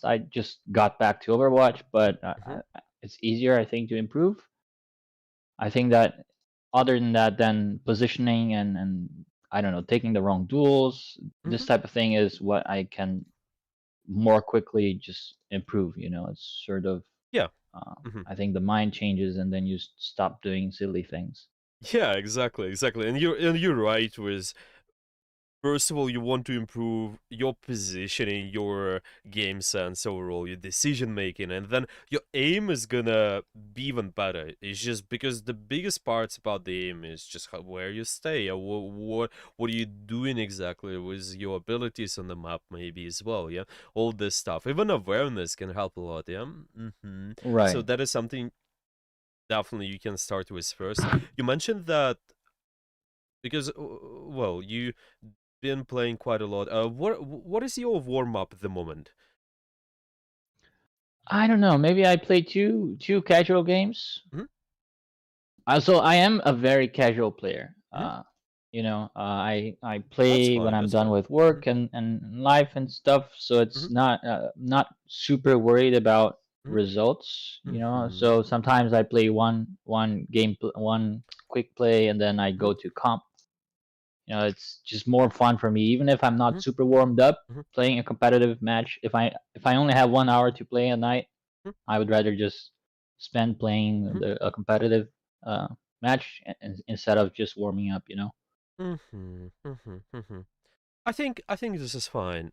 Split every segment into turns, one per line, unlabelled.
I just got back to Overwatch, but
Mm-hmm.
it's easier, I think, to improve. I think that other than that, then positioning and I don't know, taking the wrong duels, this
Mm-hmm.
type of thing is what I can more quickly just improve. It's sort of
Yeah. Mm-hmm.
I think the mind changes and then you stop doing silly things.
Yeah, exactly. And you're right with first of all, you want to improve your positioning, your game sense overall, your decision making, and then your aim is gonna be even better. It's just because the biggest parts about the aim is just where you stay, or what are you doing exactly with your abilities on the map, maybe as well. Yeah, all this stuff. Even awareness can help a lot. Yeah. So
Right.
that is something definitely you can start with first. You mentioned that because well, you been playing quite a lot. What is your warm up at the moment?
I don't know. Maybe I play two casual games.
Hmm.
So I am a very casual player.
Hmm.
I
That's
play when
fine.
I'm
That's
done
fine.
with
Hmm.
work and life and stuff. So
Hmm.
it's not super worried about
Hmm.
results.
Hmm.
So sometimes I play one game, one quick play, and then I
Hmm.
go to comp. It's just more fun for me, even if I'm not
Hmm.
super warmed up.
Hmm.
Playing a competitive match, if I only have 1 hour to play a night, I would rather just spend playing
Hmm.
a competitive uh, match instead of just warming up.
Hmm. Hmm. I think this is fine.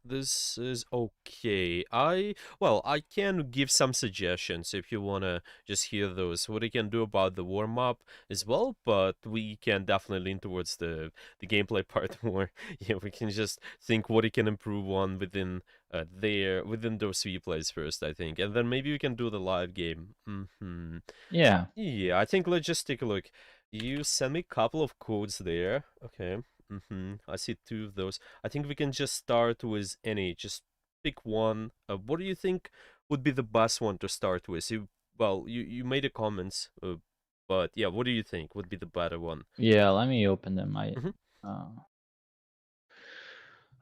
This is okay. I can give some suggestions if you wanna just hear those. What you can do about the warm up as well, but we can definitely lean towards the gameplay part more. Yeah, we can just think what you can improve on within those replays first. I think, and then maybe we can do the live game.
Yeah,
Yeah, I think let's just take a look. You sent me a couple of codes there. Okay. I see two of those. I think we can just start with any. Just pick one. What do you think would be the best one to start with? You made a comments, but yeah, what do you think would be the better one?
yeah. Let me open them.
Mm-hmm.
Uh,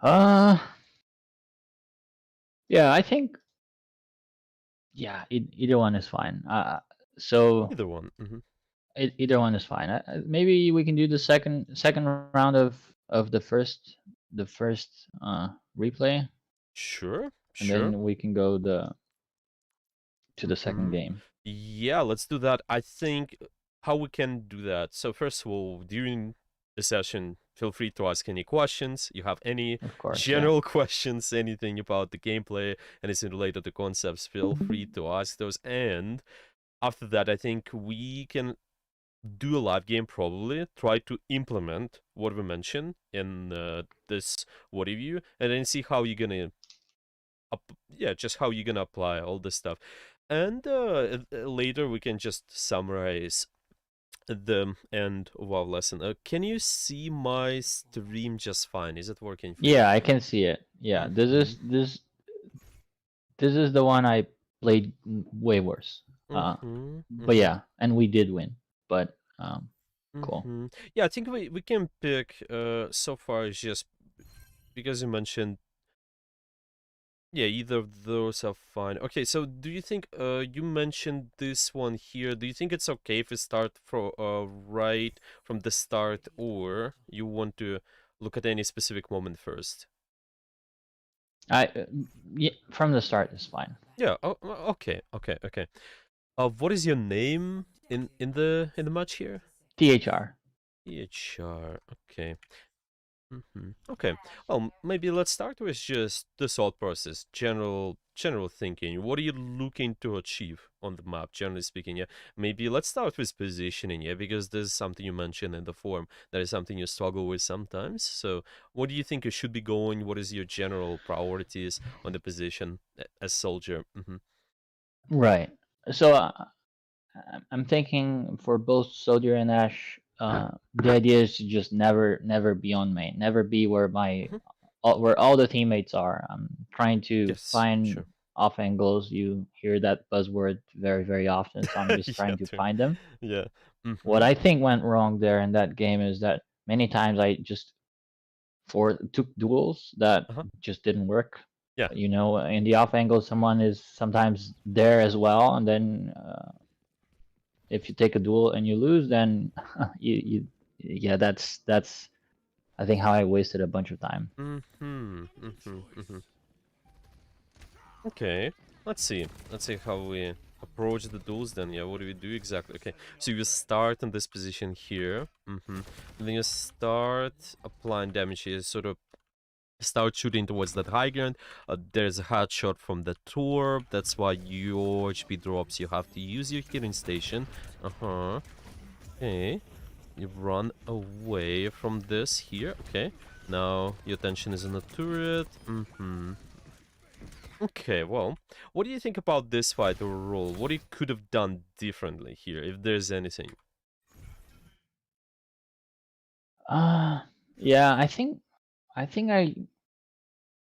uh yeah. I think yeah. Either one is fine. So
Either one. Mm-hmm.
either one is fine. Maybe we can do the second round of the first replay,
Sure,
and
sure.
then we can go to the second
Mm-hmm.
game.
Yeah, let's do that. I think how we can do that. So first of all, during the session, feel free to ask any questions. You have any
Of course, yeah.
general questions, anything about the gameplay, anything related to concepts, feel free to ask those. And after that, I think we can do a live game probably, try to implement what we mentioned in this what review, and then see how you're gonna just how you're gonna apply all this stuff. And later we can just summarize the end of our lesson. Can you see my stream just fine? Is it working for you?
Yeah, I can see it. Yeah, this
Mm-hmm.
is this this is the one I played way worse.
Mm-hmm.
But
Mm-hmm.
yeah, and we did win. But cool.
Mm-hmm. Yeah, I think we can pick so far is just because you mentioned yeah, either of those are fine. Okay, so do you think you mentioned this one here? Do you think it's okay if we start right from the start, or you want to look at any specific moment first?
I yeah, from the start is fine.
Yeah. Okay. What is your name in the match here?
THR.
EHR. Okay. Okay. Well, maybe let's start with just the thought process, general thinking. What are you looking to achieve on the map, generally speaking? Yeah. Maybe let's start with positioning, yeah, because this is something you mentioned in the forum. That is something you struggle with sometimes. So, what do you think you should be going? What is your general priorities on the position as soldier?
Right. So I'm thinking for both Soldier and Ash, the idea is to just never be on main, never be
Hmm.
where all the teammates are. I'm trying to
Yes,
find
sure.
off angles. You hear that buzzword very often, so I'm just
Yeah,
trying to
too.
find them.
Yeah.
What
Mm-hmm.
I think went wrong there in that game is that many times I just took duels that
Uh-huh.
just didn't work.
Yeah.
You know, in the off angle, someone is sometimes there as well, and then if you take a duel and you lose, then you yeah, that's I think how I wasted a bunch of time.
Mm-hmm. Mm-hmm. Mm-hmm. Okay. Let's see how we approach the duels then. Yeah, what do we do exactly? Okay. So you start in this position here. Mm-hmm. And then you start applying damage here, sort of start shooting towards that high ground. There's a hot shot from the torp. That's why your HP drops. You have to use your healing station. Uh-huh. Okay. You run away from this here. Okay. Now your attention is on the turret. Mm-hmm. Okay, well, what do you think about this fight overall? What you could have done differently here, if there's anything?
Uh yeah, I think I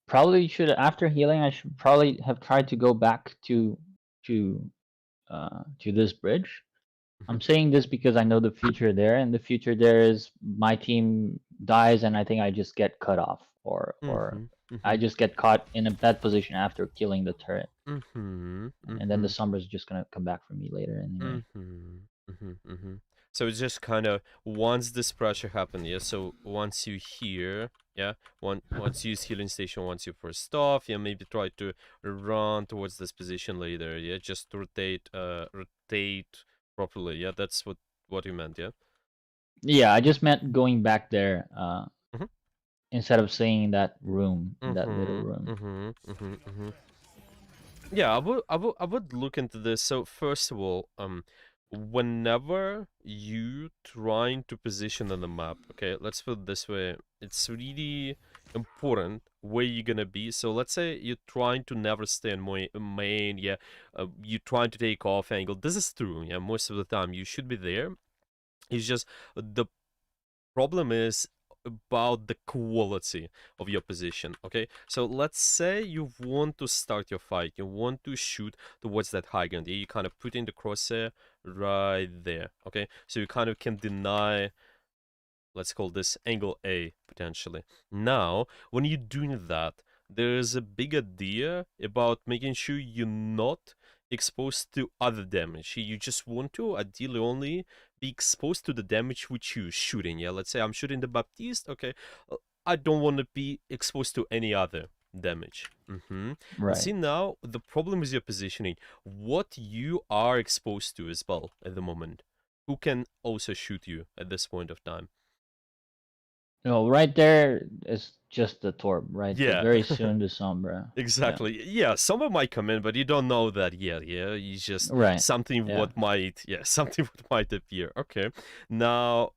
probably should, after healing, I should probably have tried to go back to to this bridge.
Mm-hmm.
I'm saying this because I know the future there, and the future there is my team dies, and I think I just get cut off, or
Mm-hmm.
I
Mm-hmm.
just get caught in a bad position after killing the turret,
Mm-hmm.
and then the
Mm-hmm.
Sombra's just gonna come back for me later anyway.
Mm-hmm. Mm-hmm. Mm-hmm. So it's just kind of once this pressure happened, yeah. So once you hear, yeah, once you use healing station, once you first stop, yeah, maybe try to run towards this position later, yeah. Just rotate properly, yeah. That's what you meant, yeah.
Yeah, I just meant going back there
Mm-hmm.
instead of staying in that room, in that little
Mm-hmm.
room.
Mm-hmm. Mm-hmm. Mm-hmm. Yeah, I would look into this. So first of all, whenever you trying to position on the map, okay, let's put it this way, it's really important where you're gonna be. So let's say you're trying to never stay in main, yeah, you're trying to take off angle. This is true, yeah, most of the time you should be there. It's just the problem is about the quality of your position. Okay, so let's say you want to start your fight, you want to shoot towards that high ground, you kind of put in the crosshair right there. Okay, so you kind of can deny, let's call this angle A potentially. Now, when you're doing that, there's a big idea about making sure you're not exposed to other damage. You just want to ideally only be exposed to the damage which you're shooting. Yeah, let's say I'm shooting the Baptiste. Okay, I don't want to be exposed to any other damage. And
Right.
see now the problem is your positioning. What you are exposed to as well at the moment. Who can also shoot you at this point of time?
No, right there is just the Torb, right?
Yeah,
Very soon the Sombra. Yeah.
exactly. Yeah, someone might come in, but you don't know that yet. Yeah, it's just
Right.
something
Yeah.
what might, yeah, something what might appear. Okay, now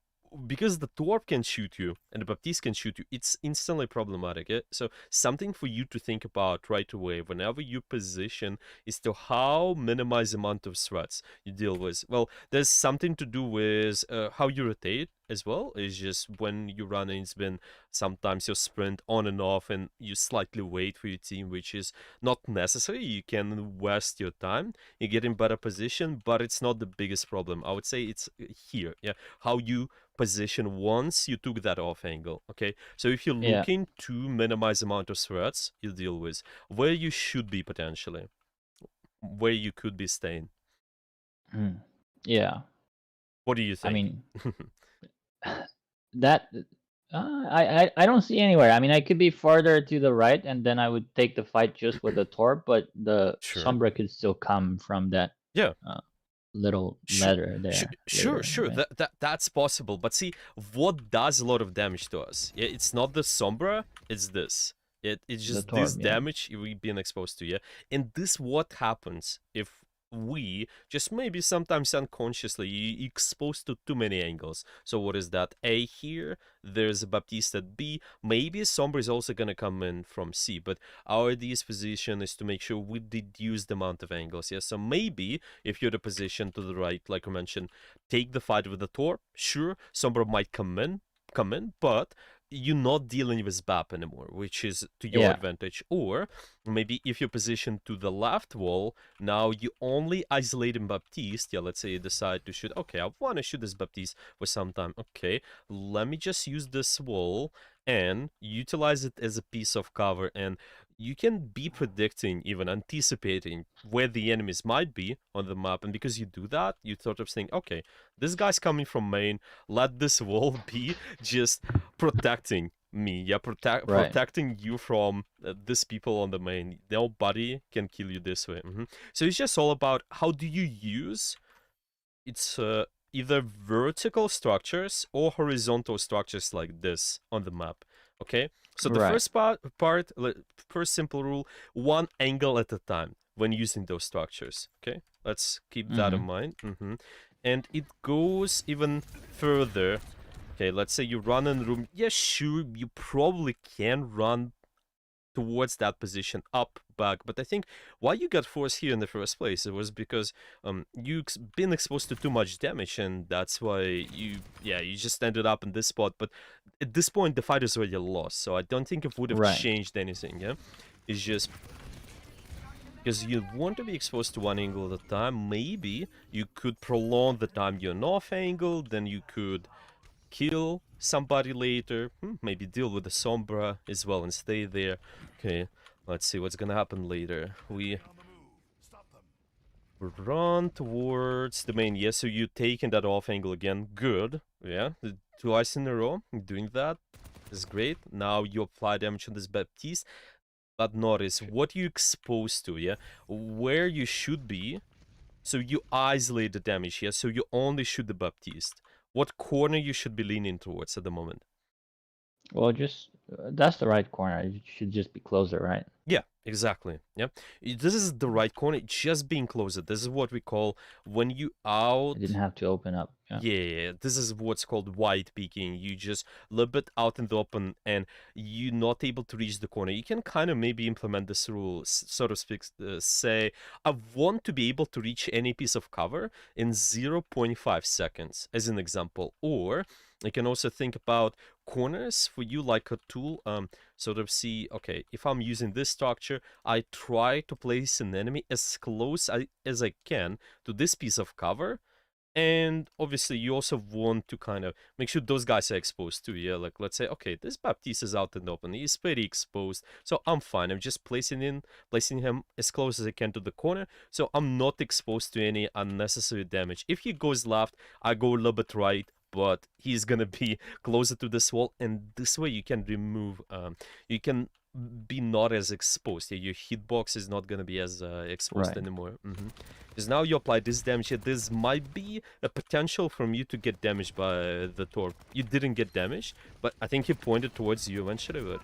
because the dwarf can shoot you and the baptiste can shoot you, it's instantly problematic. Yeah? So something for you to think about right away whenever you position is to how minimize the amount of threats you deal with. Well, there's something to do with how you rotate as well. It's just when you run, it's been sometimes you sprint on and off and you slightly wait for your team, which is not necessary. You can waste your time, you get in better position, but it's not the biggest problem. I would say it's here, yeah, how you position once you took that off angle. Okay, so if you're
Yeah.
looking to minimize amount of threats you deal with, where you should be potentially, where you could be staying,
Mm. Yeah.
what do you
I
think?
mean, that I don't see anywhere. I mean, I could be farther to the right, and then I would take the fight just with the Torb, but the
Sure.
Sombra could still come from that
Yeah.
uh, little
Sure,
letter there
sure,
later,
sure.
right?
That's possible. But see, what does a lot of damage to us? Yeah, it's not the Sombra, it's this. It's
The
just this
Torb, yeah.
damage we've been exposed to, yeah? And this what happens if we, just maybe sometimes unconsciously, exposed to too many angles. So what is that? A here, there's a Baptiste at B, maybe Sombra is also gonna come in from C, but our idea's position is to make sure we reduce the amount of angles, yeah? So maybe if you're the position to the right, like I mentioned, take the fight with the Thor. Sure, Sombra might come in, but you're not dealing with BAP anymore, which is to your
Yeah.
advantage. Or maybe if you're positioned to the left wall, now you only isolating Baptiste. Yeah, let's say you decide to shoot. Okay, I want to shoot this Baptiste for some time. Okay, let me just use this wall and utilize it as a piece of cover and you can be predicting, even anticipating where the enemies might be on the map. And because you do that, you sort of think, okay, this guy's coming from main, let this wall be just protecting me, yeah,
Right.
protecting you from these people on the main. Nobody can kill you this way. So it's just all about how do you use it's either vertical structures or horizontal structures like this on the map. Okay, so the
Right.
first first simple rule: one angle at a time when using those structures. Okay, let's keep that in
Mm-hmm.
mind. And it goes even further. Okay, let's say you run in the room. Yeah, sure, you probably can run towards that position, up, back. But I think why you got forced here in the first place, it was because you been exposed to too much damage, and that's why you just ended up in this spot. But at this point, the fight is already lost, so I don't think it would have
Right.
changed anything. Yeah, it's just because you want to be exposed to one angle at a time. Maybe you could prolong the time you're off angle, then you could kill somebody later, maybe deal with the Sombra as well and stay there. Okay, let's see what's gonna happen later. We run towards the main. Yes, so you taking that off angle again. Good. Yeah, twice in a row doing that is great. Now you apply damage on this Baptiste, but notice what you exposed to, yeah? Where you should be. So you isolate the damage, yeah? So you only shoot the Baptiste. What corner you should be leaning towards at the moment?
Well, just that's the right corner. It should just be closer, right?
Yeah, exactly. Yeah, this is the right corner. Just being closer. This is what we call when you
I
out.
didn't have to open up. Yeah.
Yeah, this is what's called wide peeking. You just a little bit out in the open, and you're not able to reach the corner. You can kind of maybe implement this rule, so to speak. Say, I want to be able to reach any piece of cover in 0.5 seconds, as an example. Or you can also think about corners for you like a tool. Sort of see, okay, if I'm using this structure, I try to place an enemy as close as I can to this piece of cover. And obviously, you also want to kind of make sure those guys are exposed too. Yeah, like let's say, okay, this Baptiste is out in the open. He's pretty exposed, so I'm fine. I'm just placing him as close as I can to the corner, so I'm not exposed to any unnecessary damage. If he goes left, I go a little bit right, but he's gonna be closer to this wall, and this way you can remove, you can be not as exposed. Yeah, your hitbox is not gonna be as exposed
Right.
anymore. Because now you apply this damage here, this might be a potential from you to get damaged by the Torp. You didn't get damaged, but I think he pointed towards you eventually. But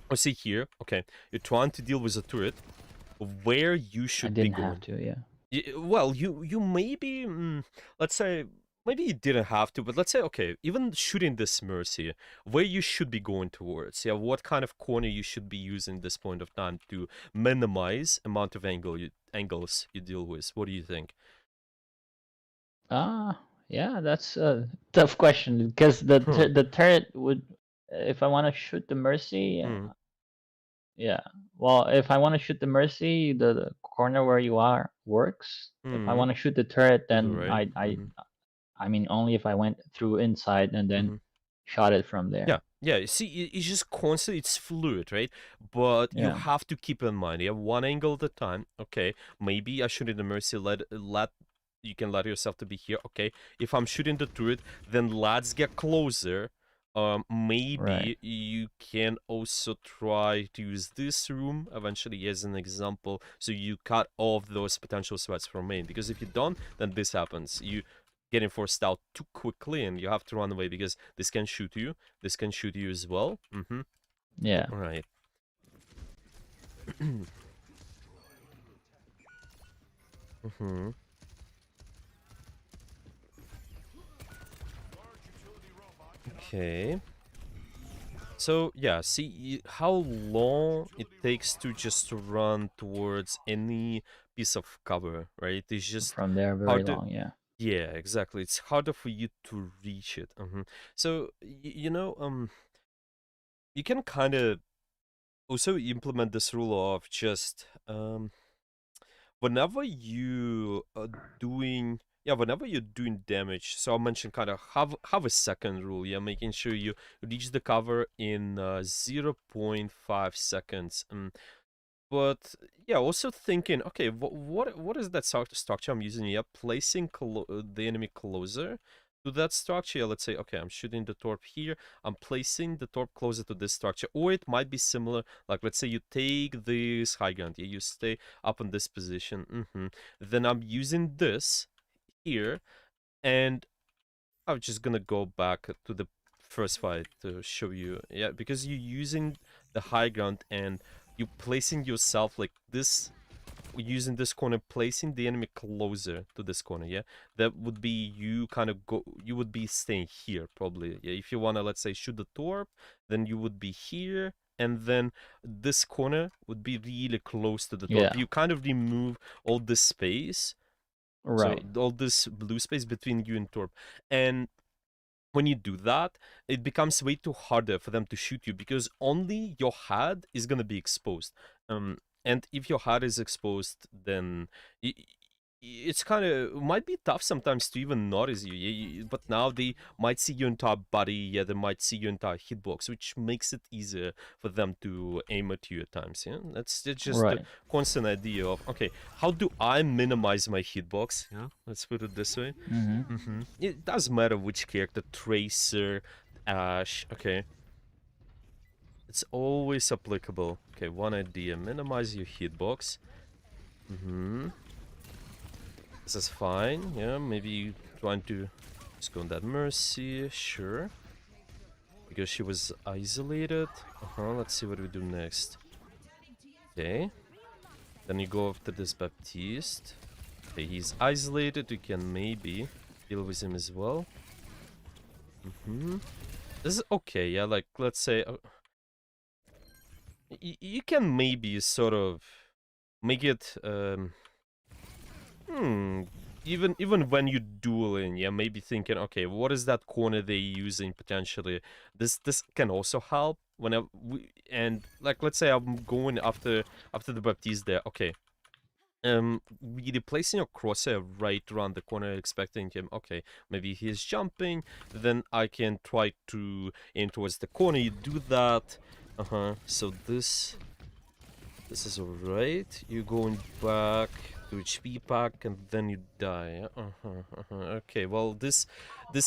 oh, see here, okay, you're trying to deal with a turret where you
I
should be
didn't have
going.
to. Yeah.
Well, you maybe, let's say, maybe you didn't have to, but let's say, okay, even shooting this Mercy, where you should be going towards, yeah, what kind of corner you should be using this point of time to minimize amount of angles you deal with. What do you think?
Yeah. That's a tough question because
Huh.
the turret would, if I want to shoot the Mercy,
Hmm.
yeah. Well, if I want to shoot the Mercy, the corner where you are works. If I
Hmm.
want to shoot the turret,
To the
then
right.
I mean only if I went through inside and then
Hmm.
shot it from
Yeah,
there.
yeah. You see, it's just constant. It's fluid, right? But you
Yeah.
have to keep in mind, yeah, one angle at a time. Okay, maybe I shoot in the Mercy. Let you can let yourself to be here. Okay, if I'm shooting the turret, then let's get closer.
Right.
Maybe you can also try to use this room eventually as an example, so you cut off those potential threats from main. Because if you don't, then this happens. You getting forced out too quickly, and you have to run away because this can shoot you. This can shoot you as well.
Yeah.
All right. Okay. So yeah, see how long it takes to just run towards any piece of cover, right? It's just
From there, very
harder.
long. Yeah.
Yeah, exactly. It's harder for you to reach it. So you can kind of also implement this rule of just whenever you are doing yeah, whenever you're doing damage, so I mentioned kind of have a second rule, yeah, making sure you reach the cover in 0.5 seconds. But yeah, also thinking, okay, what is that structure I'm using here? Placing the enemy closer to that structure. Yeah, let's say, okay, I'm shooting the torp here. I'm placing the torp closer to this structure, or it might be similar. Like, let's say you take this high ground, yeah, you stay up in this position. Then I'm using this here, and I'm just gonna go back to the first fight to show you. Yeah, because you're using the high ground and you placing yourself like this, using this corner, placing the enemy closer to this corner. Yeah, that would be you kind of go. You would be staying here probably. Yeah, if you wanna, let's say, shoot the torp, then you would be here. And then this corner would be really close to the torp.
Yeah.
You kind of remove all this space, so
Right.
all this blue space between you and Torp. And when you do that, it becomes way too harder for them to shoot you because only your head is gonna be exposed. And if your head is exposed, then it's kind of might be tough sometimes to even notice you. But now they might see your entire body. Yeah, they might see your entire hitbox, which makes it easier for them to aim at you at times. Yeah, it's just the
Right.
constant idea of, okay, how do I minimize my hitbox? Yeah, let's put it this way.
Mm-hmm.
It doesn't matter which character, Tracer, Ash, okay. It's always applicable. Okay, one idea, minimize your hitbox. This is fine, yeah, maybe trying to just go on that Mercy, sure. Because she was isolated. Let's see what we do next. Okay. Then you go after this Baptiste. Okay, he's isolated, you can maybe deal with him as well. This is okay, yeah, like, let's say... you can maybe sort of make it... even when you dueling, yeah, maybe thinking, okay, what is that corner they're using potentially? This can also help whenever and like, let's say I'm going after the Baptiste there, okay. Really placing your crosshair right around the corner, expecting him, okay, maybe he's jumping, then I can try to aim towards the corner. You do that, so this is alright. You're going back to HP pack and then you die. Okay, well, this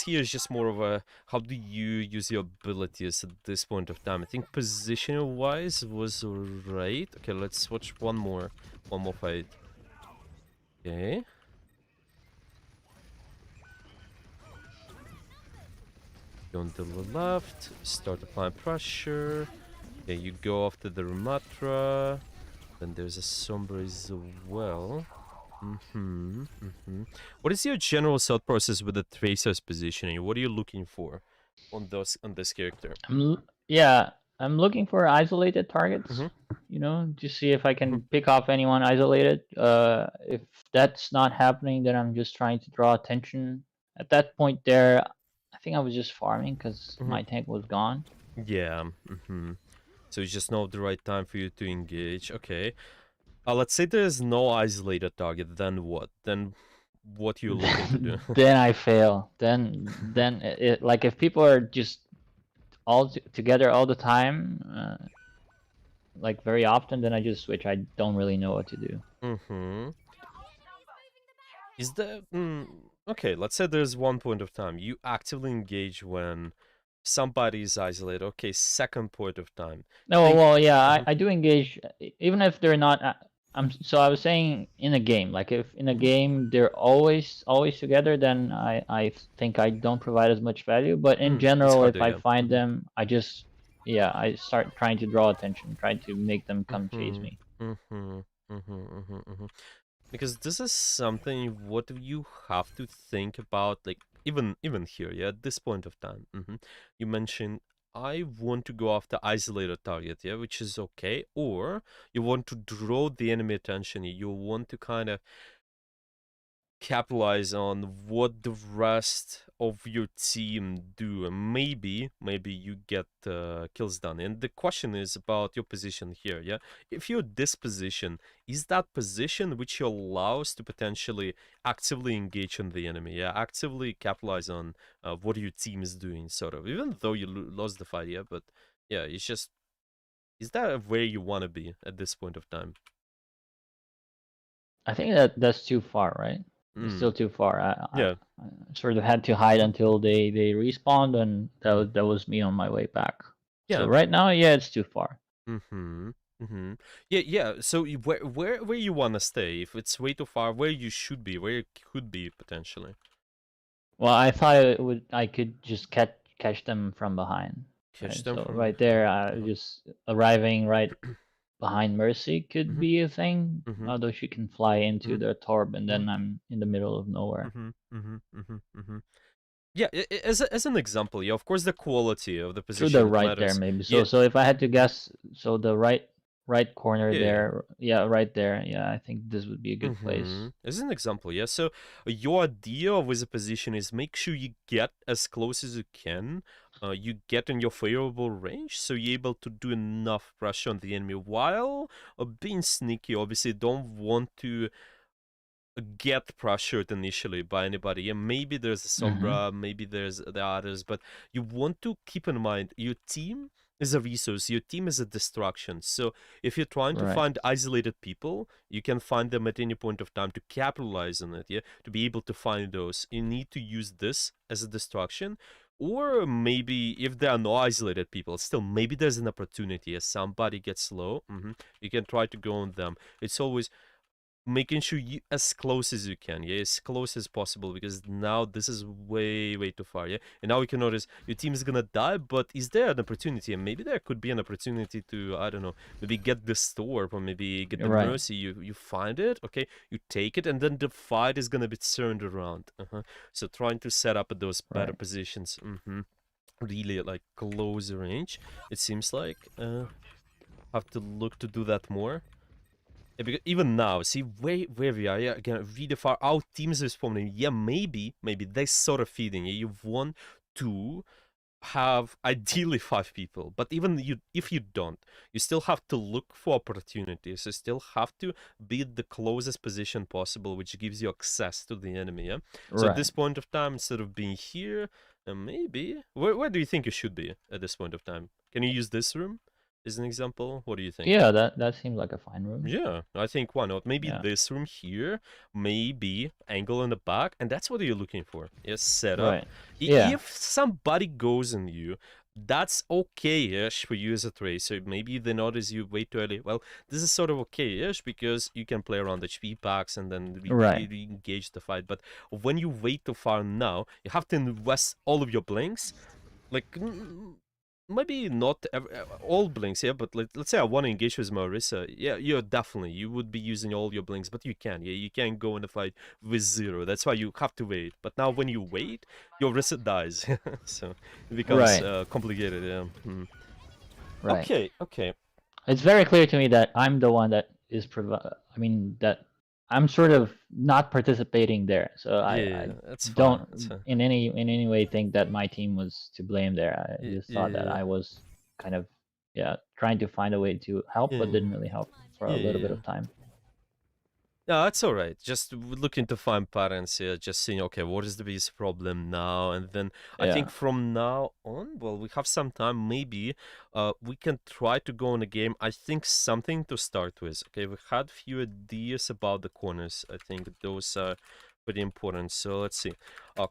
here is just more of a, how do you use your abilities at this point of time? I think positional wise was alright. Okay, let's watch one more fight. Okay. Go on to the left, start applying pressure. Okay, you go after the Ramatra. Then there's a Sombra as well. What is your general thought process with the Tracer's positioning? What are you looking for on this character?
Yeah, I'm looking for isolated targets. You know, to see if I can pick off anyone isolated. If that's not happening, then I'm just trying to draw attention. At that point, there, I think I was just farming because my tank was gone.
Yeah. So you just know the right time for you to engage. Okay. Let's say there's no isolated target. Then what? Then what you looking to do?
Then I fail. Then like if people are just all together all the time, like very often, then I just switch. I don't really know what to do.
Is there... okay, let's say there's one point of time. You actively engage when somebody is isolated. Okay, second point of time.
No,
Think...
well, yeah, I do engage, even if they're not. So I was saying in a game, like if in a game they're always together, then I think I don't provide as much value. But in
it's
general, if
harder,
I
yeah.
find them, I just I start trying to draw attention, try to make them come chase me.
Because this is something what you have to think about, like even here, yeah, at this point of time. You mentioned, I want to go after isolated target, yeah, which is okay, or you want to draw the enemy attention. You want to kind of capitalize on what the rest of your team do, and maybe you get kills done. And the question is about your position here. Yeah, if you're this position, is that position which you allows to potentially actively engage on the enemy? Yeah, actively capitalize on what your team is doing, sort of, even though you lost the fight. Yeah, but yeah, it's just, is that where you want to be at this point of time?
I think that that's too far, right? It's
Mm.
still too far.
Yeah.
I sort of had to hide until they respawned, and that was me on my way back. So
Yeah.
right now, yeah, it's too far.
Mm-hmm. Mm-hmm. Yeah, yeah. So where you wanna stay? If it's way too far, where you should be, where you could be potentially.
Well, I thought I could just catch them from behind,
Catch
right?
them
So
from
right there,
behind. Uh-huh.
just arriving right behind Mercy could
Mm-hmm.
be a thing.
Mm-hmm.
Although she can fly into
Mm-hmm.
the torb, and
Mm-hmm.
then I'm in the middle of nowhere.
Mm-hmm. Mm-hmm. Mm-hmm. Mm-hmm. Yeah, as an example, yeah, of course the quality of the
Through the
position it
right there,
matters.
maybe.
Yeah,
So if I had to guess, so the right corner
yeah.
there, yeah, right there. Yeah, I think this would be a good
Mm-hmm.
place.
As an example, yeah. So your idea with a position is make sure you get as close as you can. You get in your favorable range, so you're able to do enough pressure on the enemy while being sneaky. Obviously, don't want to get pressured initially by anybody. And maybe there's a
Mm-hmm.
Sombra, maybe there's the others, but you want to keep in mind your team is a resource, your team is a distraction. So if you're trying to
Right.
find isolated people, you can find them at any point of time to capitalize on it, yeah? To be able to find those, you need to use this as a distraction. Or maybe if there are no isolated people, still maybe there's an opportunity as somebody gets low, you can try to go on them. It's always making sure you as close as you can, yeah, as close as possible, because now this is way too far, yeah. And now you can notice your team is gonna die, but is there an opportunity? And maybe there could be an opportunity to, I don't know, maybe get the store or maybe get the
Right.
mercy. You find it, okay, you take it, and then the fight is gonna be turned around. So trying to set up those better
Right.
positions, really like close range, it seems like. Have to look to do that more. Yeah, because even now, see where we are. Yeah, again, really far. Our teams responding. Yeah, maybe they sort of feeding. Yeah, you want to have ideally 5 people, but even you, if you don't, you still have to look for opportunities. You still have to be at the closest position possible, which gives you access to the enemy. Yeah. So at
Right.
this point of time, instead of being here, maybe where do you think you should be at this point of time? Can you use this room as an example? What do you think?
Yeah, that seems like a fine room.
Yeah, I think why not? Maybe
Yeah.
this room here, maybe angle in the back, and that's what you're looking for. Yes, setup.
Right. Yeah.
If somebody goes on you, that's okay-ish for you as a tracer. Maybe they notice you way too early. Well, this is sort of okay-ish because you can play around HP packs and then
Right.
re-engage the fight. But when you wait too far now, you have to invest all of your blinks. Like, maybe not all blinks, yeah, but let's say I want to engage with Marissa. Yeah, you're definitely, you would be using all your blinks, but you can, yeah, you can't go in a fight with 0. That's why you have to wait. But now when you wait, your Rissa dies. So it becomes
Right.
complicated, yeah.
Right.
Okay, okay.
It's very clear to me that I'm the one that is I mean that I'm sort of not participating there. So I
Yeah, that's fine.
don't
That's fine.
in any way think that my team was to blame there. I just thought that
Yeah,
I was kind of, yeah, trying to find a way to help, but
yeah,
didn't really help for a little bit
yeah.
of time.
No, that's all right. Just looking to find patterns here, just seeing, okay, what is the biggest problem now? And then I think
Yeah.
from now on, well, we have some time, maybe we can try to go on a game. I think something to start with. Okay, we had few ideas about the corners. I think those are pretty important. So let's see.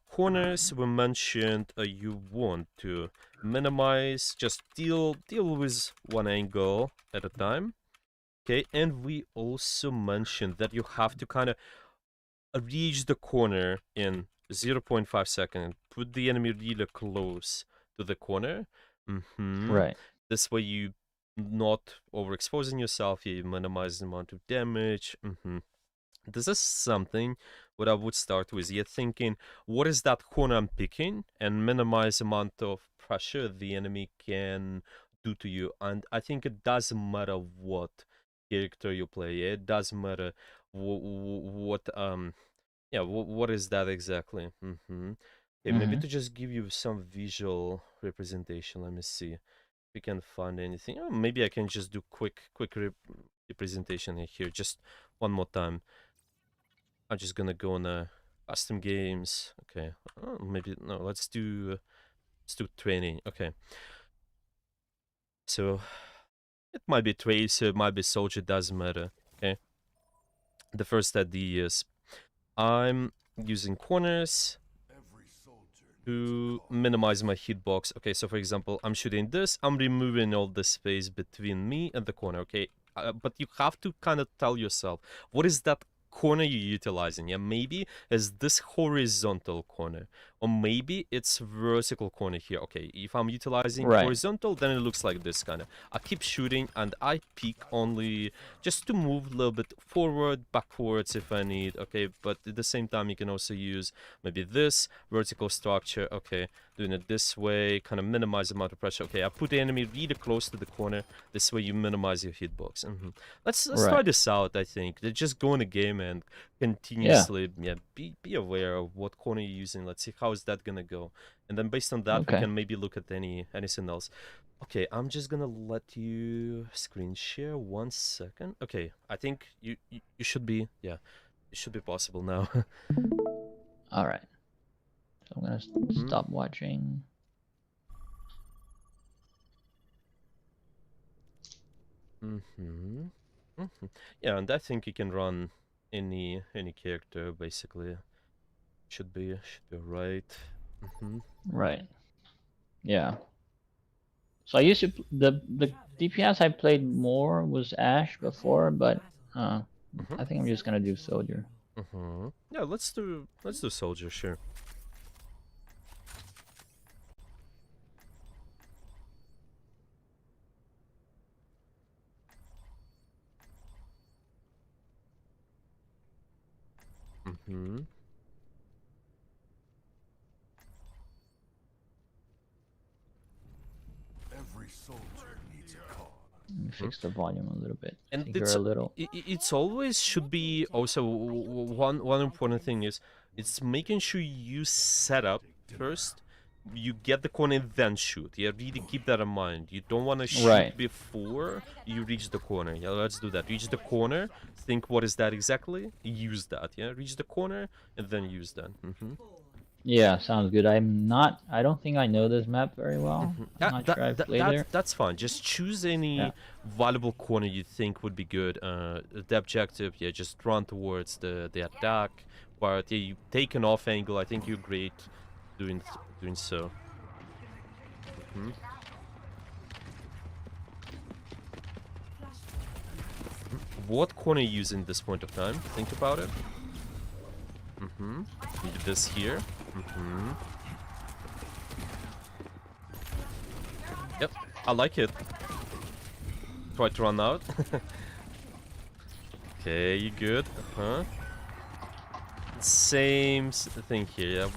Corners, we mentioned you want to minimize, just deal with one angle at a time. Okay, and we also mentioned that you have to kind of reach the corner in 0.5 seconds. Put the enemy really close to the corner.
Right.
This way you not overexposing yourself, you minimize the amount of damage. This is something what I would start with. You're thinking, what is that corner I'm picking, and minimize amount of pressure the enemy can do to you. And I think it doesn't matter what character you play. It doesn't matter what Yeah, what is that exactly? Okay, maybe
Mm-hmm.
to just give you some visual representation. Let me see if we can find anything. Oh, maybe I can just do quick representation in here. Just one more time. I'm just gonna go on custom games. Okay. Oh, maybe no. Let's do training. Okay. So it might be Tracer, it might be Soldier. Doesn't matter. Okay. The first idea is I'm using corners to minimize my hitbox. Okay, so for example, I'm shooting this, I'm removing all the space between me and the corner, okay? But you have to kind of tell yourself, what is that corner you're utilizing? Yeah, maybe is this horizontal corner, or maybe it's vertical corner here. Okay, if I'm utilizing
Right.
horizontal, then it looks like this kind of. I keep shooting and I peek only just to move a little bit forward, backwards if I need, okay? But at the same time, you can also use maybe this vertical structure. Okay, doing it this way, kind of minimize the amount of pressure. Okay, I put the enemy really close to the corner. This way you minimize your hitbox. Let's try
Right.
this out. I think just go in the game and
Yeah.
continuously, yeah, be aware of what corner you're using. Let's see how is that gonna go, and then based on that, we
Okay.
can maybe look at anything else. Okay, I'm just gonna let you screen share 1 second. Okay, I think you should be, yeah, it should be possible now.
All right. So I'm gonna stop watching.
Yeah, and I think you can run any character basically. Should be right.
Right. Yeah. So I used to the DPS I played more was Ash before, but I think I'm just gonna do Soldier.
Yeah, let's do Soldier, sure.
Every soldier needs a cause.
Let me fix the volume a little bit. I
And
think you're a little.
it's always should be also one important thing is it's making sure you set up first. You get the corner and then shoot. Yeah, really keep that in mind. You don't want to shoot
Right.
before you reach the corner. Yeah, let's do that. Reach the corner. Think what is that exactly? Use that. Yeah, reach the corner and then use that.
Yeah, sounds good. I don't think I know this map very well. I'm not sure I've played there.
That's fine. Just choose any
Yeah.
valuable corner you think would be good. The objective, yeah, just run towards the attack part. Yeah, you take an off angle. I think you're great doing so. What corner you use in this point of time? Think about it. Maybe this here. Yep, I like it. Try to run out. Okay, you good? Same thing here.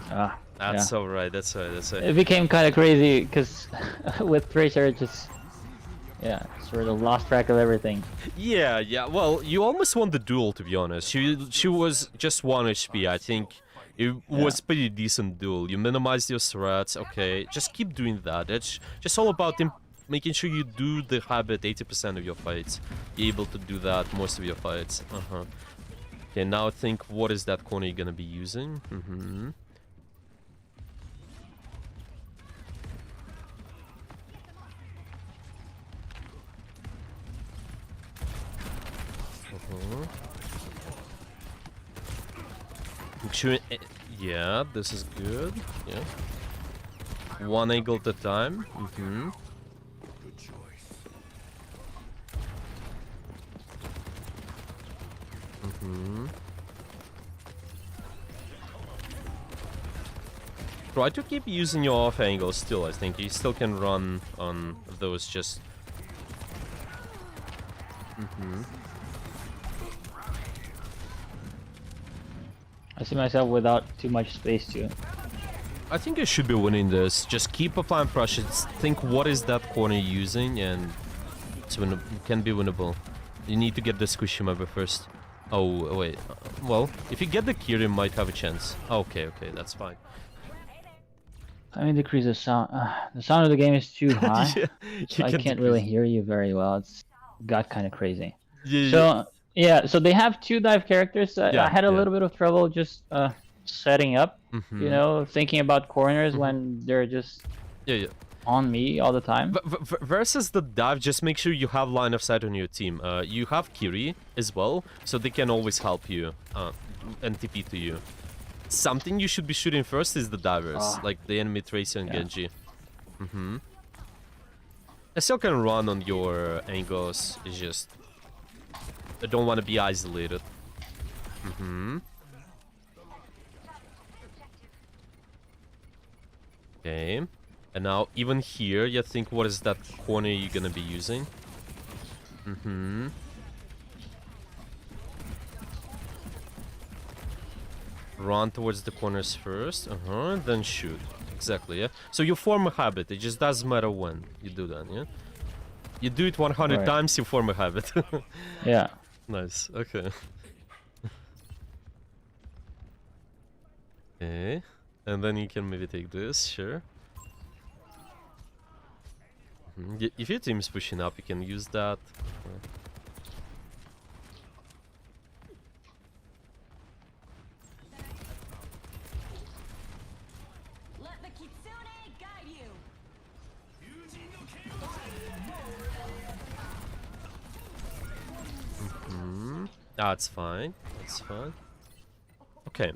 Yeah. That's
Yeah.
alright. That's alright. That's alright.
It became kind of crazy because with Tracer, it just sort of lost track of everything.
Yeah, yeah. Well, you almost won the duel, to be honest. She was just 1 HP. I think it was pretty decent duel. You minimized your threats. Okay, just keep doing that. It's just all about making sure you do the habit 80% of your fights. You're able to do that most of your fights. Okay, now think what is that corner you're gonna be using? Make sure, yeah, this is good. Yeah. One angle at a time.
Good choice.
Try to keep using your off angles still. I think you still can run on those just.
I see myself without too much space too.
I think you should be winning this. Just keep applying pressure. Think what is that corner using, and it's winnable. It can be winnable. You need to get the squishy mob first. Oh, wait. Well, if you get the Kiri, you might have a chance. Okay, okay, that's fine.
Let me decrease the sound. The sound of the game is too high,
Yeah,
so
you
I
can
can't really
decrease.
hear you very well. It's got kind of crazy.
Yeah, yeah,
So yeah, so they have two dive characters. I
yeah,
had a
yeah.
little bit of trouble just setting up,
Mm-hmm.
thinking about corners
Mm-hmm.
when they're just
Yeah, yeah.
on me all the time.
Versus the dive, just make sure you have line of sight on your team. You have Kiri as well, so they can always help you and TP to you. Something you should be shooting first is the divers,
Ah,
like the enemy Tracer and
yeah.
Genji. Mm-hmm. I still can run on your angles, it's just... I don't want to be isolated. Mm-hmm. Okay. And now, even here, you think, what is that corner you're gonna be using? Mm-hmm. Run towards the corners first, then shoot. Exactly, yeah? So you form a habit, it just doesn't matter when you do that, yeah? You do it 100
Right.
times, you form a habit.
Yeah.
Nice, okay. Okay. And then you can maybe take this, sure. If your team's pushing up, you can use that.
Let the Kitsune guide you.
That's fine. That's fine. Okay.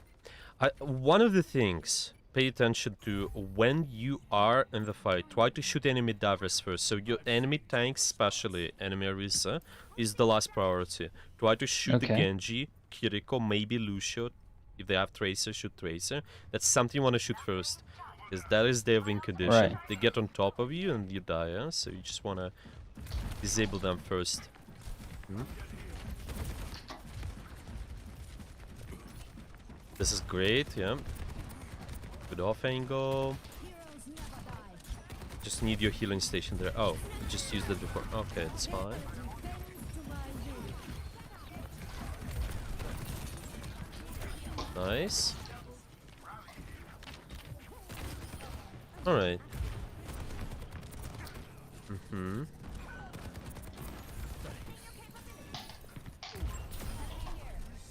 One of the things, pay attention to when you are in the fight. Try to shoot enemy divers first. So your enemy tanks, especially enemy Arisa, is the last priority. Try to shoot the
Okay.
Genji, Kiriko, maybe Lucio. If they have Tracer, shoot Tracer. That's something you want to shoot first. Because that is their win condition.
Right.
They get on top of you and you die, yeah? So you just want to disable them first. This is great, yeah. Good off angle. Just need your healing station there. Oh, you just used it before. Okay, that's fine. Nice. Alright. Mm-hmm.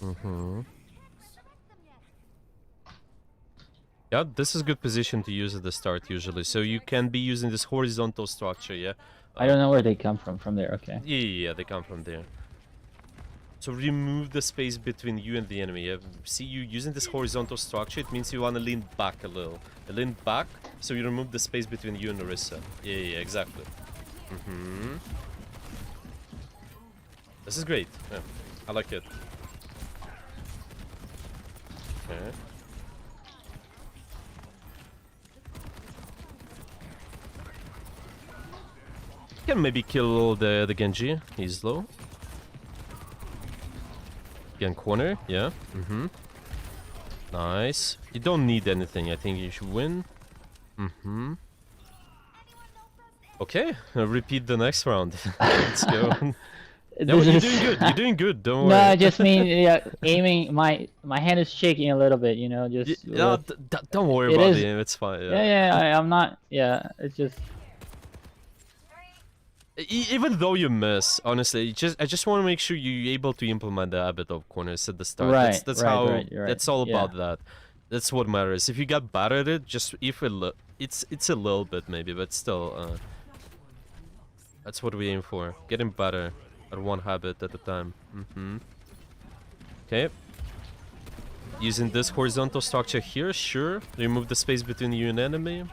Mm-hmm. Yeah, this is a good position to use at the start usually. So you can be using this horizontal structure, yeah?
I don't know where they come from there. Okay.
Yeah, they come from there. So remove the space between you and the enemy. Yeah? See, you using this horizontal structure, it means you want to lean back a little. Lean back, so you remove the space between you and Orisa. Yeah, exactly. Mm-hmm. This is great. Yeah, I like it. Okay. Can maybe kill the Genji. He's low. Again, corner. Yeah. Mm-hmm. Nice. You don't need anything. I think you should win. Mm-hmm. Okay. Repeat the next round. Let's go. No,
This
you're
is-
doing good. You're doing good. Don't
No,
worry.
I just mean aiming. My hand is shaking a little bit. Just.
No, don't worry
It
about
is-
the aim. It's fine.
Yeah. I'm not. Yeah. It's just.
Even though you miss, honestly, I just want to make sure you're able to implement the habit of corners at the start.
Right,
That's
right,
how.
right, you're right.
That's all
Yeah.
about that. That's what matters. If you get better at it, just it's a little bit maybe, but still, that's what we aim for. Getting better at one habit at a time. Okay. Using this horizontal structure here, sure. Remove the space between you and enemy.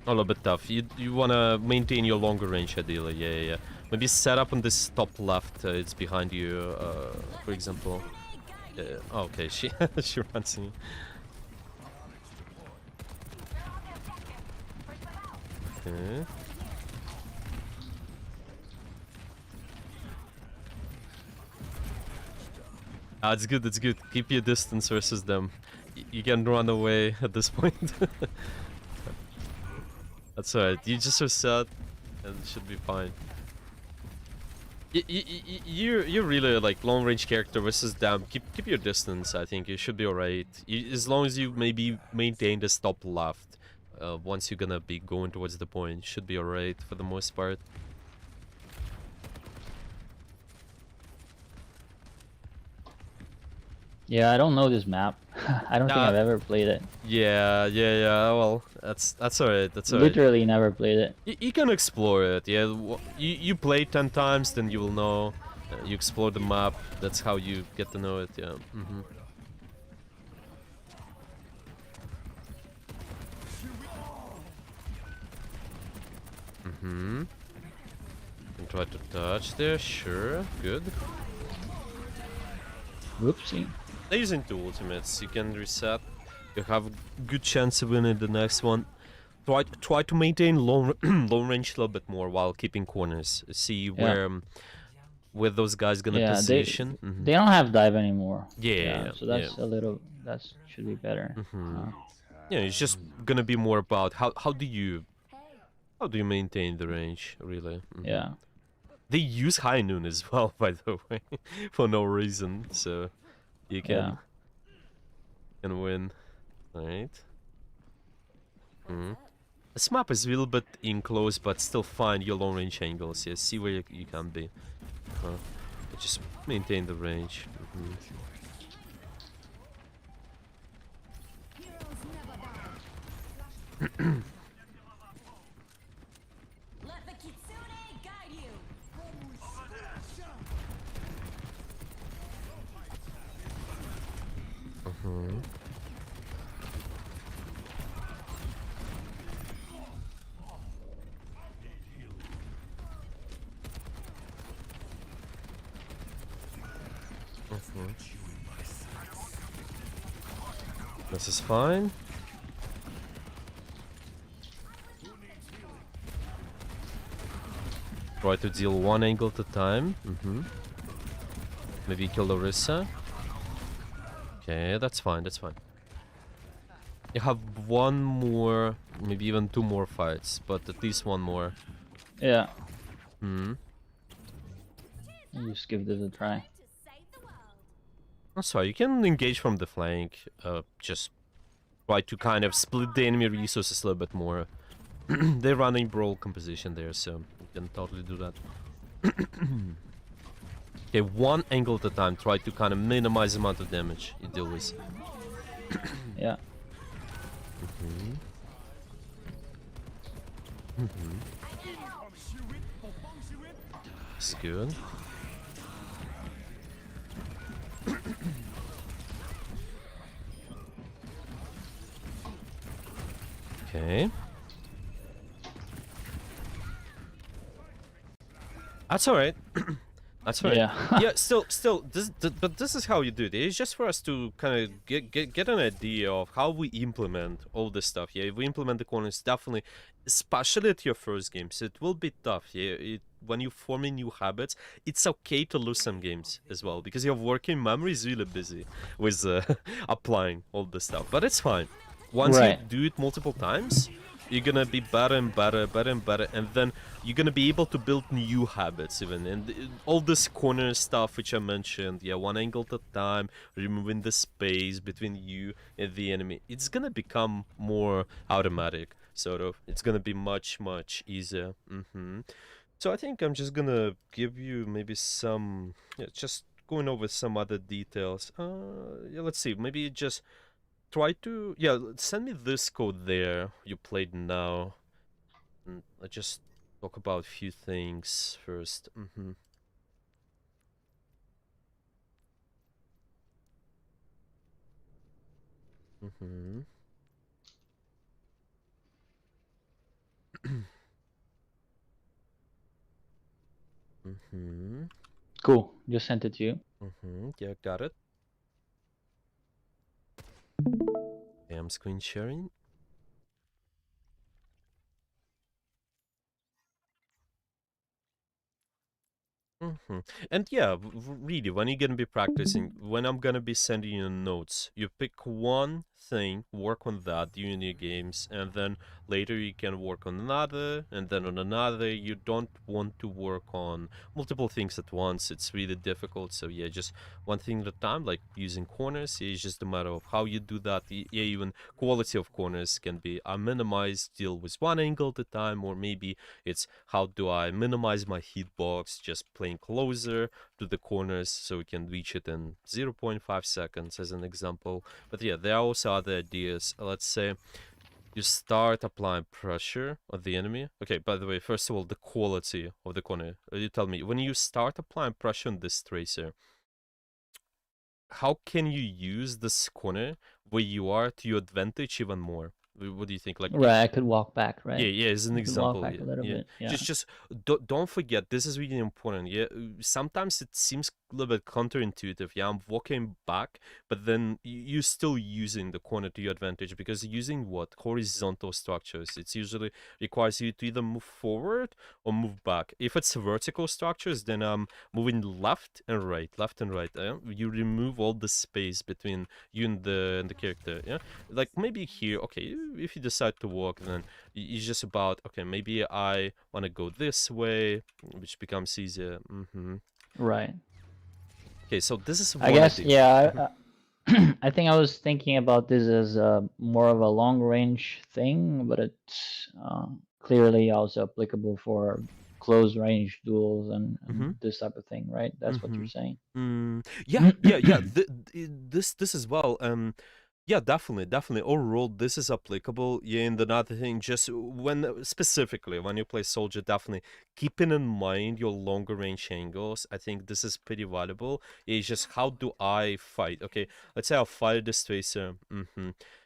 A little bit tough. You wanna maintain your longer range ideally. Yeah. Maybe set up on this top left. It's behind you, for example. Oh, okay, she runs in. Okay. It's good, it's good. Keep your distance versus them. You can run away at this point. That's alright. You just reset and it should be fine. You're really like long range character versus them. Keep your distance. I think you should be alright. As long as you maybe maintain the stop left. Once you're gonna be going towards the point, should be alright for the most part.
Yeah, I don't know this map. I don't think
Nah.
I've ever played it.
Yeah. Well, that's alright. That's alright.
Literally never played it.
You can explore it. Yeah, you play 10 times, then you will know. You explore the map. That's how you get to know it. Yeah. And try to touch there. Sure. Good.
Whoopsie.
They're using two ultimates. You can reset. You have a good chance of winning the next one. Try to maintain long range a little bit more while keeping corners. See where those guys gonna position.
They don't have dive anymore.
Yeah.
So that's a little. That should be better.
Yeah, it's just gonna be more about how do you maintain the range really.
Yeah.
They use high noon as well, by the way, for no reason. So you can win. Right. This map is a little bit enclosed, but still find your long range angles. Yeah, see where you can be. Just maintain the range.
Let the kitsune guide you.
This is fine. Try to deal one angle at a time. Maybe kill Larissa. Okay, that's fine, that's fine. You have one more, maybe even two more fights, but at least one more.
Yeah. You just give this a try.
That's right, you can engage from the flank. Just try to kind of split the enemy resources a little bit more. They're running brawl composition there, so you can totally do that. Okay, one angle at a time. Try to kind of minimize the amount of damage you deal with.
Yeah.
That's good. Okay. That's alright. That's right.
Yeah.
Yeah. Still, but this is how you do it. It's just for us to kind of get an idea of how we implement all this stuff. Yeah, if we implement the corners, definitely, especially at your first games, it will be tough. Yeah, when you form in new habits, it's okay to lose some games as well because your working memory is really busy with applying all this stuff. But it's fine. Once you do it multiple times, you're gonna be better and better, and then you're gonna be able to build new habits even. And all this corner stuff which I mentioned, yeah, one angle at a time, removing the space between you and the enemy, it's gonna become more automatic, sort of. It's gonna be much easier. So I think I'm just gonna give you maybe some, just going over some other details. Yeah, let's see, maybe just try to, send me this code there you played now. And I just talk about a few things first.
Cool. Just sent it to you.
Yeah, got it. Okay, I'm screen sharing. And yeah, really, when you're gonna be practicing, when I'm gonna be sending you notes, you pick one thing, work on that during your games, and then later you can work on another, and then on another. You don't want to work on multiple things at once. It's really difficult. So yeah, just one thing at a time, like using corners. It's just a matter of how you do that. Yeah, even quality of corners can be minimized, deal with one angle at a time, or maybe it's how do I minimize my hitbox, just playing closer to the corners so we can reach it in 0.5 seconds as an example. But yeah, there are also other ideas. Let's say you start applying pressure on the enemy. Okay, by the way, first of all, the quality of the corner. You tell me, when you start applying pressure on this tracer, how can you use this corner where you are to your advantage even more? What do you think? Like,
Right, I could walk back,
yeah,
right?
yeah, as an
I could walk
example,
back a little
yeah.
bit. Yeah.
Just don't forget, this is really important. Yeah, sometimes it seems a little bit counterintuitive. Yeah, I'm walking back, but then you're still using the corner to your advantage because using what horizontal structures, it's usually requires you to either move forward or move back. If it's vertical structures, then moving left and right, left and right. You remove all the space between you and the character. Yeah, like maybe here. Okay, if you decide to walk, then it's just about, okay, maybe I want to go this way, which becomes easier.
Right.
Okay, so this is
I
one
guess,
idea.
yeah. I think I was thinking about this as more of a long range thing, but it's clearly also applicable for close range duels and this type of thing, right? That's what you're saying.
Yeah, yeah, yeah. This as well. Yeah, definitely. Overall, this is applicable. Yeah, and another thing, just when specifically when you play soldier, definitely keeping in mind your longer range angles. I think this is pretty valuable. It's just how do I fight? Okay, let's say I'll fight this tracer.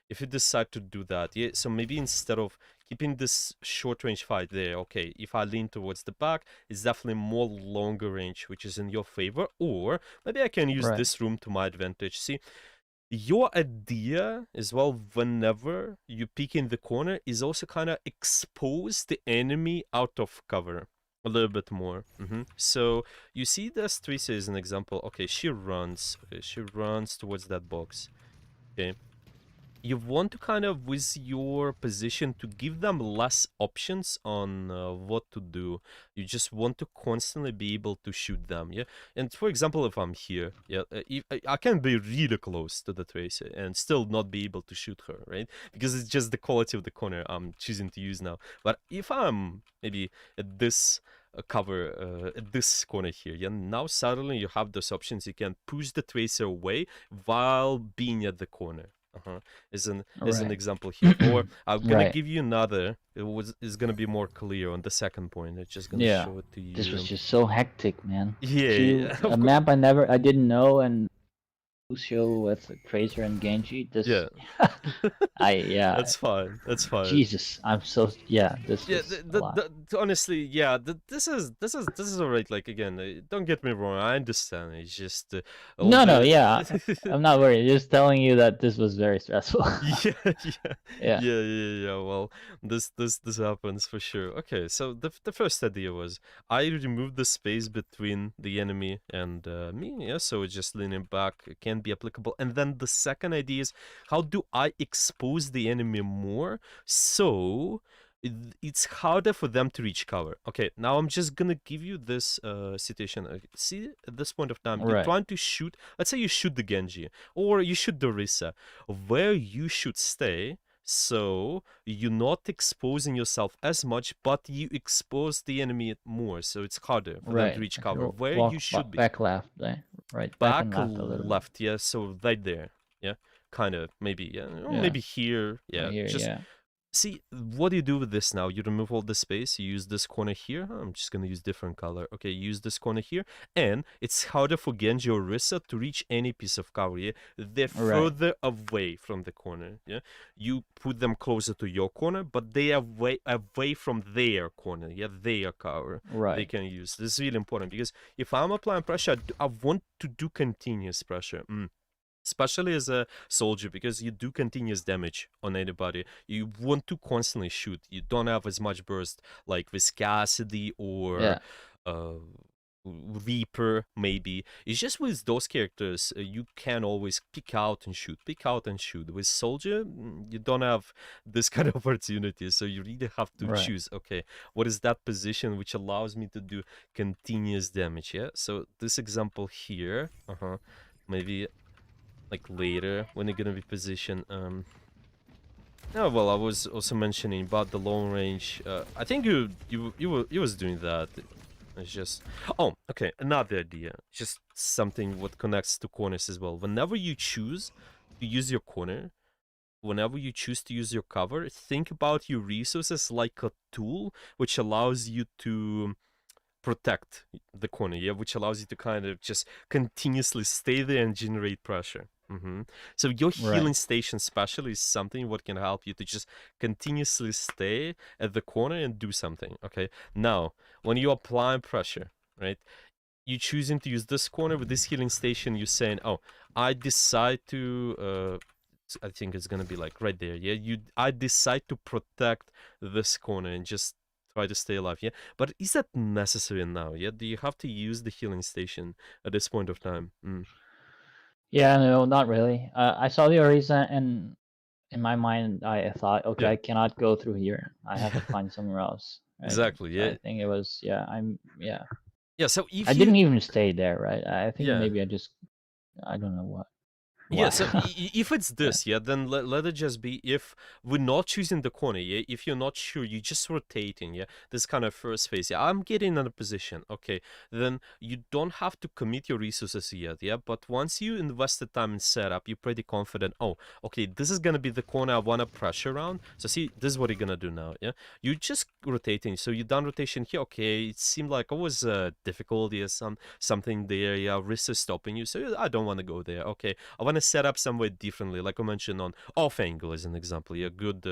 If you decide to do that, yeah. So maybe instead of keeping this short range fight there, okay, if I lean towards the back, it's definitely more longer range, which is in your favor. Or maybe I can use
Right.
this room to my advantage. See, your idea as well, whenever you peek in the corner, is also kind of expose the enemy out of cover a little bit more. So you see this Tracer as an example. Okay, she runs. Okay, she runs towards that box. Okay, you want to kind of, with your position, to give them less options on what to do. You just want to constantly be able to shoot them, yeah. And for example, if I'm here, yeah, if, I can be really close to the tracer and still not be able to shoot her, right? Because it's just the quality of the corner I'm choosing to use now. But if I'm maybe at this cover at this corner here, yeah, now suddenly you have those options. You can push the tracer away while being at the corner. As an
Right.
example here. Or I'm gonna
Right.
give you another. Is gonna be more clear on the second point. I'm just gonna
Yeah.
show it to you.
This was just so hectic, man.
Yeah,
A
of course.
map I didn't know, and Lucio with Tracer and Genji. This,
Yeah.
yeah.
That's fine. That's fine.
Jesus, I'm so, yeah. This
Yeah,
was a lot.
honestly, yeah, this is alright. Like again, don't get me wrong. I understand. It's just all
No,
the
yeah. I'm not worried. Just telling you that this was very stressful.
yeah,
Yeah.
yeah. Well, this happens for sure. Okay, so the first idea was I removed the space between the enemy and me. Yeah, so it's just leaning back can be applicable. And then the second idea is how do I expose the enemy more so it's harder for them to reach cover. Okay, now I'm just gonna give you this situation. See, at this point of time, you're
Right.
trying to shoot. Let's say you shoot the Genji or you shoot the Risa, where you should stay. So you're not exposing yourself as much, but you expose the enemy more, so it's harder for them to reach
I
cover.
could
Where
walk
you should be
back left, right? Back and
back
left a little bit.
left, yeah. So right there, yeah, kind of maybe, yeah, or
Yeah.
maybe here, yeah.
Right here,
Just
yeah.
see, what do you do with this now? You remove all the space, you use this corner here. I'm just gonna use different color. Okay, use this corner here, and it's harder for Genji or Risa to reach any piece of cover, yeah? They're
Right.
further away from the corner, yeah? You put them closer to your corner, but they are away from their corner, yeah? Their cover they
Right.
can use. This is really important, because if I'm applying pressure, I want to do continuous pressure. Especially as a soldier, because you do continuous damage on anybody. You want to constantly shoot. You don't have as much burst like viscosity or
Yeah.
Reaper, maybe. It's just with those characters, you can always pick out and shoot, pick out and shoot. With Soldier, you don't have this kind of opportunity, so you really have to
Right.
choose, okay, what is that position which allows me to do continuous damage, yeah? So this example here, maybe like later when you're gonna be positioned, oh, well, I was also mentioning about the long range. I think you was doing that. It's just, oh, okay, another idea. Just something what connects to corners as well. Whenever you choose to use your corner, whenever you choose to use your cover, think about your resources like a tool which allows you to protect the corner, yeah, which allows you to kind of just continuously stay there and generate pressure. So your healing
Right.
station special is something what can help you to just continuously stay at the corner and do something. Okay, now when you apply pressure, right, you choosing to use this corner with this healing station, you're saying, oh, I decide to I think it's gonna be like right there, yeah, I decide to protect this corner and just try to stay alive, yeah. But is that necessary now? Yeah, do you have to use the healing station at this point of time?
Yeah, no, not really. I saw the Orisa, and in my mind, I thought, okay,
Yeah.
I cannot go through here. I have to find somewhere else. Right.
Exactly,
So
yeah.
I think it was, yeah.
Yeah, so
I
if you,
didn't even stay there, right? I think
yeah,
maybe I don't know
yeah,
why.
so if it's
Yeah.
this, yeah, then let it just be. If we're not choosing the corner, yeah, if you're not sure, you're just rotating, yeah, this kind of first phase, yeah, I'm getting in a position, okay, then you don't have to commit your resources yet, yeah, but once you invest the time in setup, you're pretty confident, oh, okay, this is gonna be the corner I wanna pressure around, so see, this is what you're gonna do now, yeah, you're just rotating, so you done rotation here, okay, it seemed like it was difficult, yeah, something there, yeah, risk is stopping you, so I don't want to go there, okay, I want to set up somewhere differently, like I mentioned on off angle as an example. Yeah, good.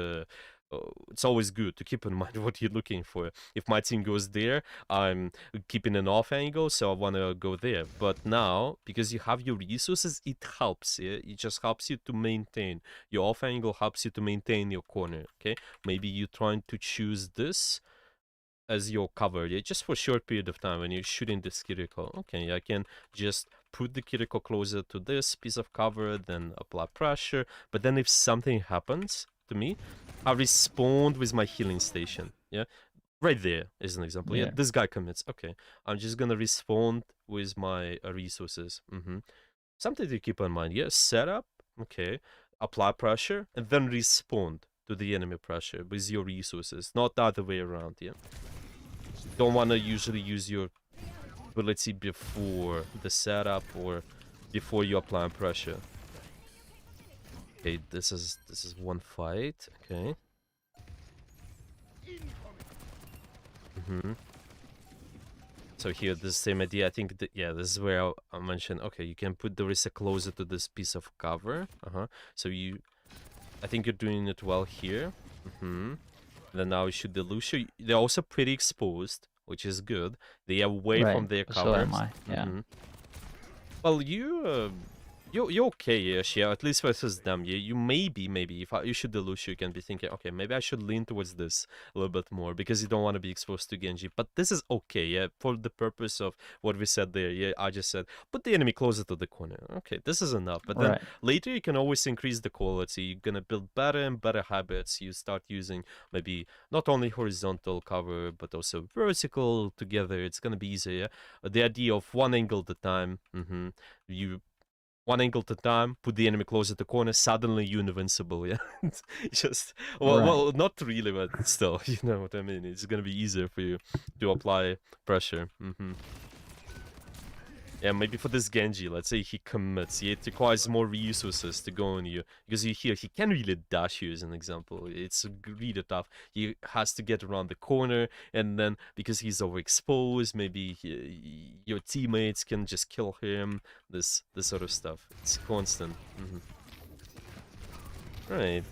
It's always good to keep in mind what you're looking for. If my team goes there, I'm keeping an off angle, so I want to go there. But now, because you have your resources, it helps. Yeah? It just helps you to maintain your off angle. Helps you to maintain your corner. Okay, maybe you're trying to choose this as your cover, yeah, just for a short period of time when you're shooting this critical. Okay, I can just put the critical closer to this piece of cover, then apply pressure. But then if something happens to me, I respond with my healing station. Yeah, right there is an example. Yeah,
Yeah.
this guy commits. Okay, I'm just gonna respond with my resources. Something to keep in mind. Yeah, setup. Okay, apply pressure and then respond to the enemy pressure with your resources, not the other way around. Yeah. Don't want to usually use your ability before the setup or before you apply pressure. Okay, this is one fight. Okay. So here, the same idea. I think that, yeah, this is where I mentioned. Okay, you can put the Risa closer to this piece of cover. So I think you're doing it well here. Then now you shoot the Lucio. They're also pretty exposed, which is good. They are away
Right.
from their
So am
covers.
I. Yeah.
Well, you're okay-ish, yeah, at least versus them. You maybe if you should the Lucio, you can be thinking, okay, maybe I should lean towards this a little bit more because you don't want to be exposed to Genji. But this is okay, yeah, for the purpose of what we said there. Yeah, I just said put the enemy closer to the corner. Okay, this is enough. But then
Right.
later you can always increase the quality. You're gonna build better and better habits. You start using maybe not only horizontal cover but also vertical together. It's gonna be easier. Yeah? The idea of one angle at a time. You one angle at a time, put the enemy close at the corner, suddenly you're invincible, yeah? Just,
Right.
well, not really, but still, you know what I mean? It's gonna be easier for you to apply pressure. Yeah, maybe for this Genji, let's say he commits, it requires more resources to go on you. Because you hear he can't really dash you as an example. It's really tough. He has to get around the corner, and then because he's overexposed, maybe your teammates can just kill him. This sort of stuff. It's constant. Right.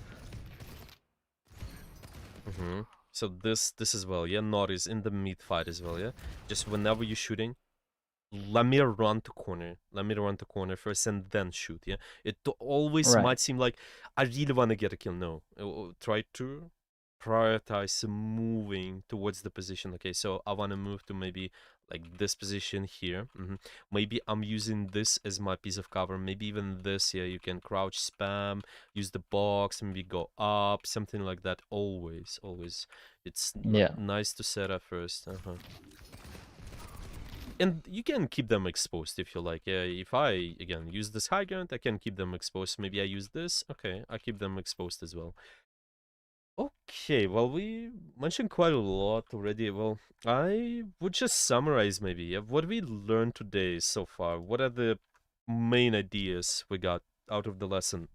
So this as well, yeah, Nod is in the mid fight as well, yeah? Just whenever you're shooting, let me run to corner. Let me run to corner first and then shoot, yeah? It always
Right.
might seem like I really want to get a kill. No. Try to prioritize moving towards the position. Okay, so I want to move to maybe like this position here. Maybe I'm using this as my piece of cover. Maybe even this. Yeah, you can crouch spam, use the box, maybe go up, something like that. Always, always. It's
Yeah.
nice to set up first. And you can keep them exposed if you like. Yeah, if I again use this high ground, I can keep them exposed. Maybe I use this. Okay, I keep them exposed as well. Okay, well, we mentioned quite a lot already. Well, I would just summarize maybe what we learned today so far. What are the main ideas we got out of the lesson?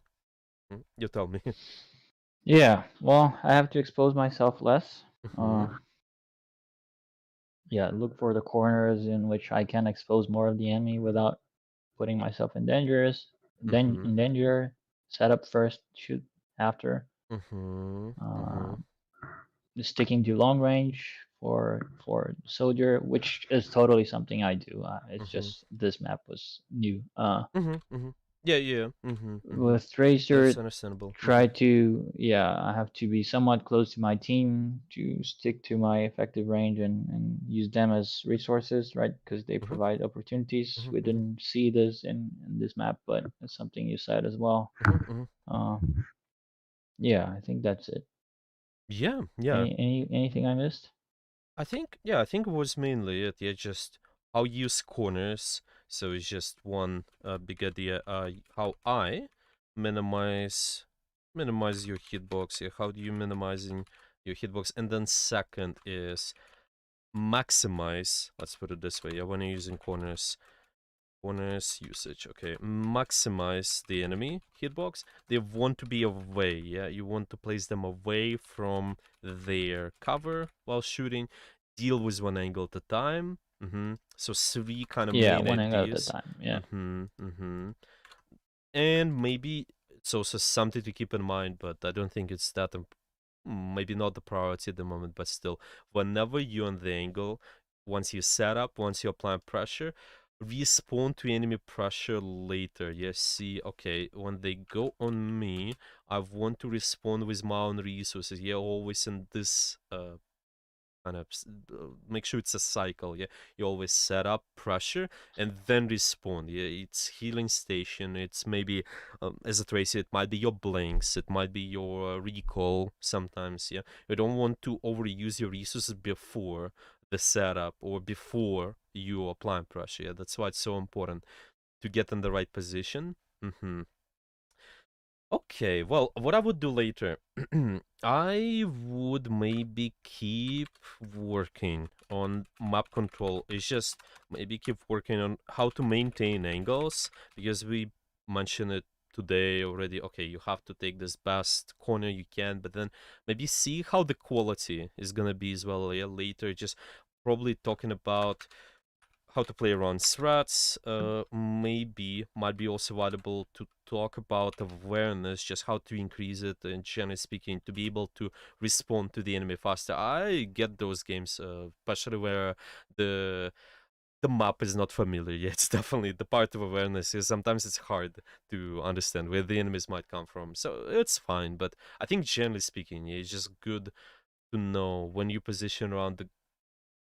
You tell me.
Yeah. Well, I have to expose myself less. Uh,
Mhm,
yeah. Look for the corners in which I can expose more of the enemy without putting myself in dangerous. Then
mhm,
in danger. Set up first. Shoot after.
mhm,
Uh,
mhm,
Sticking to long range for soldier, which is totally something I do. It's
mhm,
just this map was new.
mhm, mhm. Yeah, yeah. Mhm, mhm.
With Tracer,
That's understandable.
try to, yeah, I have to be somewhat close to my team to stick to my effective range and use them as resources, right? Because they
Mhm,
provide opportunities.
mhm,
We
mhm,
didn't see this in this map, but it's something you said as well.
mhm, mhm.
Uh, yeah, I think that's it.
Yeah, yeah.
Anything I missed?
I think it was mainly it. Yeah, just how you use corners. So it's just one big idea. How I minimize your hitbox. Yeah, how do you minimizing your hitbox? And then second is maximize. Let's put it this way. Yeah, when you're using corners usage. Okay, maximize the enemy hitbox. They want to be away. Yeah, you want to place them away from their cover while shooting. Deal with one angle at a time. So three kind of
Yeah,
main
one angle at a
ideas.
time. Yeah.
And maybe it's also something to keep in mind, but I don't think it's that maybe not the priority at the moment, but still, whenever you're on the angle, once you set up, once you apply pressure, respawn to enemy pressure later. Yes, see, okay, when they go on me, I want to respawn with my own resources. Yeah, always in this kind of make sure it's a cycle. Yeah, you always set up pressure and then respawn. Yeah, it's healing station. It's maybe as a tracer, it might be your blinks, it might be your recall sometimes. Yeah, you don't want to overuse your resources before the setup or before you apply pressure. Yeah, that's why it's so important to get in the right position. Okay, well, what I would do later, I would maybe keep working on map control. It's just maybe keep working on how to maintain angles because we mentioned it today already. Okay, you have to take this best corner you can, but then maybe see how the quality is gonna be as well. Yeah, later, just probably talking about how to play around threats. Maybe might be also valuable to talk about awareness, just how to increase it, and generally speaking, to be able to respond to the enemy faster. I get those games, especially where the the map is not familiar yet. It's definitely the part of awareness is sometimes it's hard to understand where the enemies might come from. So it's fine, but I think generally speaking, yeah, it's just good to know when you position around the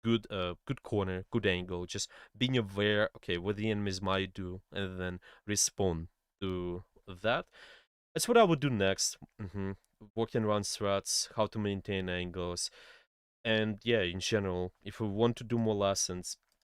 good corner, good angle, just being aware, okay, what the enemies might do, and then respond to that. That's what I would do next. Working around threats, how to maintain angles, and yeah, in general, if we want to do more lessons,